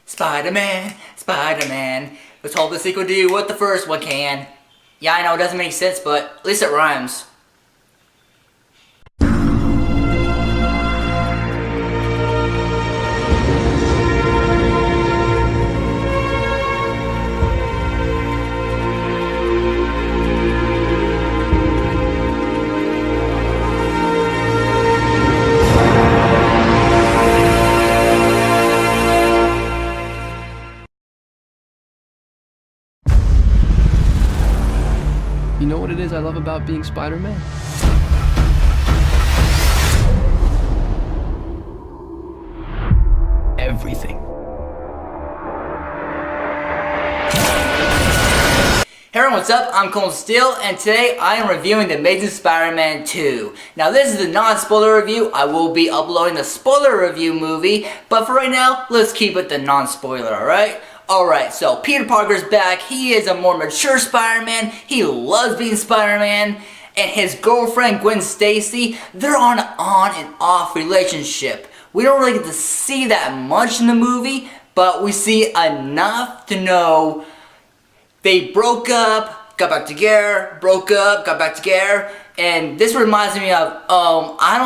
Spider-Man, Spider-Man. Was told the sequel do what the first one can. Yeah, I know it doesn't make sense, but at least it rhymes. You know what it is I love about being Spider-Man? Everything. Hey everyone, what's up? I'm Kolton, and today I am reviewing The Amazing Spider-Man 2. Now this is the non-spoiler review. I will be uploading the spoiler review movie, but for right now, let's keep it the non-spoiler, alright? Alright, so Peter Parker's back. He is a more mature Spider-Man. He loves being Spider-Man. And his girlfriend, Gwen Stacy, they're on an on and off relationship. We don't really get to see that much in the movie, but we see enough to know they broke up, got back together, broke up, got back together. And this reminds me of, I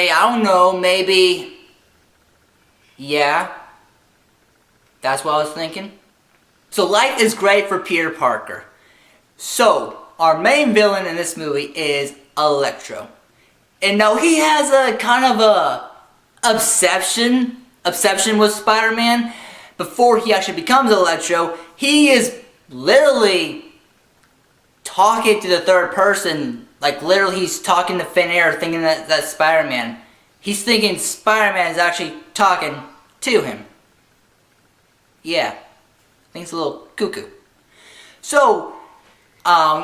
don't know, maybe, yeah. That's what I was thinking. So life is great for Peter Parker. So our main villain in this movie is Electro. And now he has a kind of a obsession with Spider-Man. Before he actually becomes Electro, he is literally talking to the third person. Like literally he's talking to thin air thinking that that's Spider-Man. He's thinking Spider-Man is actually talking to him. Yeah, I think it's a little cuckoo. So,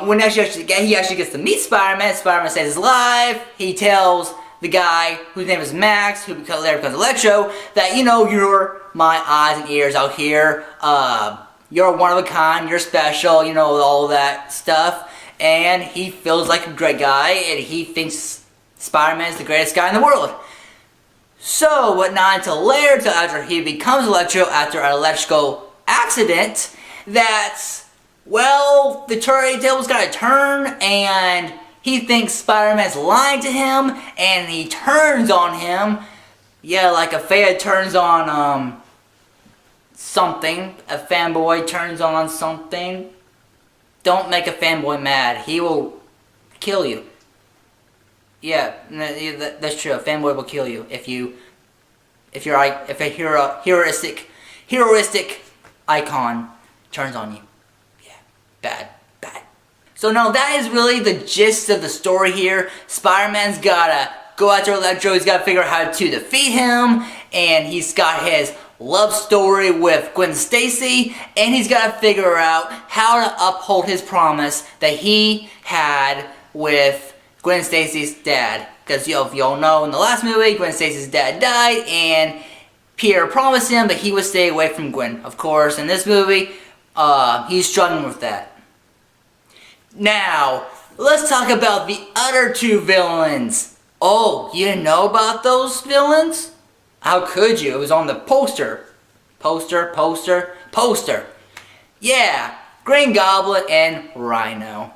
when he actually gets to meet Spider-Man, Spider-Man saves his life. He tells the guy, whose name is Max, who later becomes Electro, that, you know, you're my eyes and ears out here. You're one of a kind, you're special, you know, all that stuff. And he feels like a great guy, and he thinks Spider-Man is the greatest guy in the world. So, but not until later, after he becomes Electro, after an electrical accident, that's, well, the table's got to turn, and he thinks Spider-Man's lying to him, and he turns on him. Yeah, like a fan turns on, something. A fanboy turns on something. Don't make a fanboy mad. He will kill you. Yeah, that's true. A fanboy will kill you if a heroistic icon turns on you. Yeah, bad. So no, that is really the gist of the story here. Spider-Man's gotta go after Electro. He's gotta figure out how to defeat him, and he's got his love story with Gwen Stacy, and he's gotta figure out how to uphold his promise that he had with Gwen Stacy's dad. Because if y'all know, in the last movie, Gwen Stacy's dad died, and Peter promised him that he would stay away from Gwen. Of course, in this movie, he's struggling with that. Now, let's talk about the other two villains. Oh, you didn't know about those villains? How could you? It was on the poster. Poster. Yeah, Green Goblin and Rhino.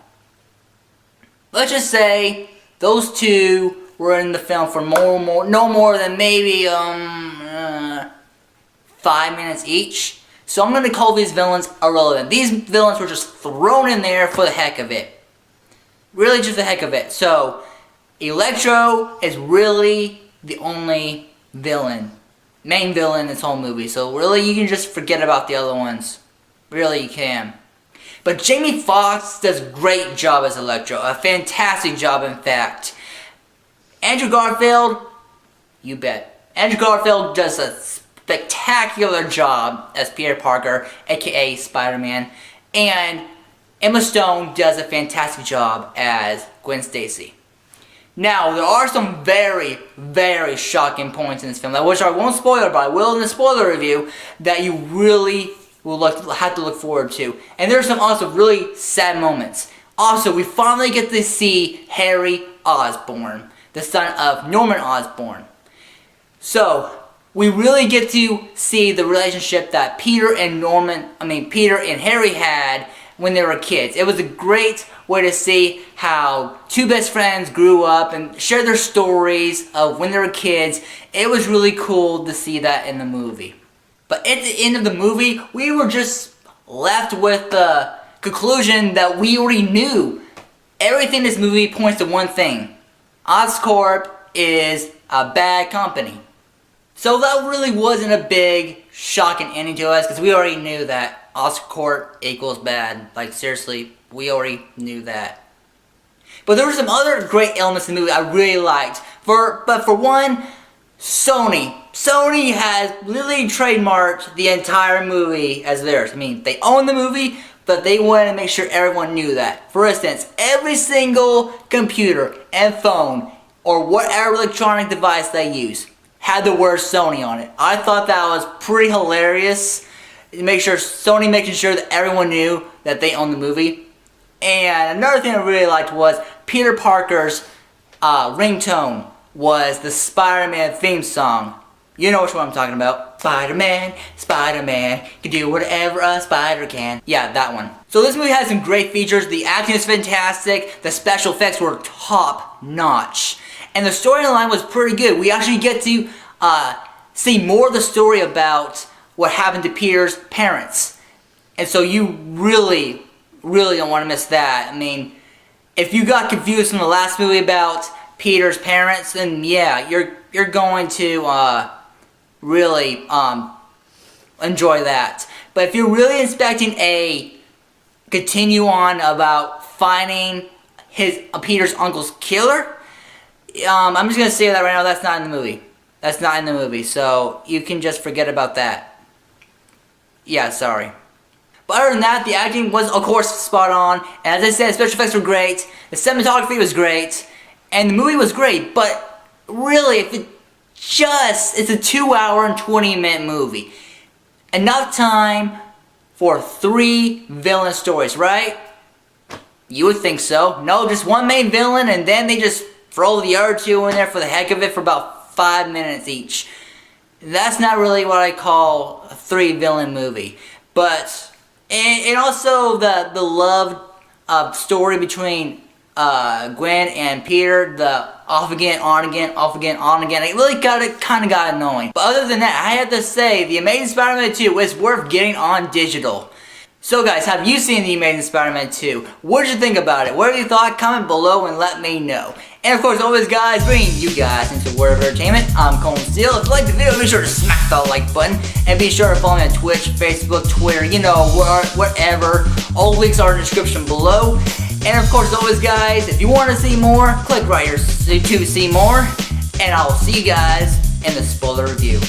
Let's just say those two were in the film for no more than maybe 5 minutes each. So I'm going to call these villains irrelevant. These villains were just thrown in there for the heck of it. Really just the heck of it. So Electro is really the only main villain in this whole movie. So really you can just forget about the other ones. Really you can. But Jamie Foxx does a great job as Electro. A fantastic job, in fact. Andrew Garfield, you bet. Andrew Garfield does a spectacular job as Peter Parker, aka Spider-Man. And Emma Stone does a fantastic job as Gwen Stacy. Now, there are some very, very shocking points in this film, which I won't spoil, but I will in the spoiler review, that you really will have to look forward to. And there's some also really sad moments. Also, we finally get to see Harry Osborn, the son of Norman Osborn. So, we really get to see the relationship that Peter and Harry had when they were kids. It was a great way to see how two best friends grew up and shared their stories of when they were kids. It was really cool to see that in the movie. But at the end of the movie, we were just left with the conclusion that we already knew. Everything in this movie points to one thing. Oscorp is a bad company. So that really wasn't a big shocking ending to us because we already knew that Oscorp equals bad. Like seriously, we already knew that. But there were some other great elements in the movie I really liked. But for one, Sony. Sony has literally trademarked the entire movie as theirs. I mean, they own the movie, but they wanted to make sure everyone knew that. For instance, every single computer and phone or whatever electronic device they use had the word Sony on it. I thought that was pretty hilarious. Sony making sure that everyone knew that they owned the movie. And another thing I really liked was Peter Parker's ringtone was the Spider-Man theme song. You know which one I'm talking about. Spider-Man, Spider-Man, can do whatever a spider can. Yeah, that one. So this movie has some great features. The acting is fantastic. The special effects were top notch. And the storyline was pretty good. We actually get to see more of the story about what happened to Peter's parents. And so you really, really don't want to miss that. I mean, if you got confused from the last movie about Peter's parents, then yeah, you're going to really enjoy that. But if you're really expecting a continue on about finding Peter's uncle's killer, I'm just gonna say that right now. That's not in the movie. That's not in the movie. So you can just forget about that. Yeah, sorry. But other than that, the acting was, of course, spot on. And as I said, special effects were great. The cinematography was great. And the movie was great. But really, it's a 2 hour and 20-minute movie. Enough time for 3 villain stories, right? You would think so. No, just one main villain, and then they just throw the other 2 in there for the heck of it for about 5 minutes each. That's not really what I call a 3 villain movie. But, and also the love story between Gwen and Peter, the off again, on again, off again, on again. It really kind of got annoying. But other than that, I have to say, The Amazing Spider-Man 2 is worth getting on digital. So guys, have you seen The Amazing Spider-Man 2? What did you think about it? What have you thought? Comment below and let me know. And of course, always guys, bringing you guys into the world of entertainment, I'm Kolton. If you like the video, be sure to smack that like button. And be sure to follow me on Twitch, Facebook, Twitter, you know, wherever. All links are in the description below. And of course, always guys, if you want to see more, click right here to see more. And I'll see you guys in the spoiler review.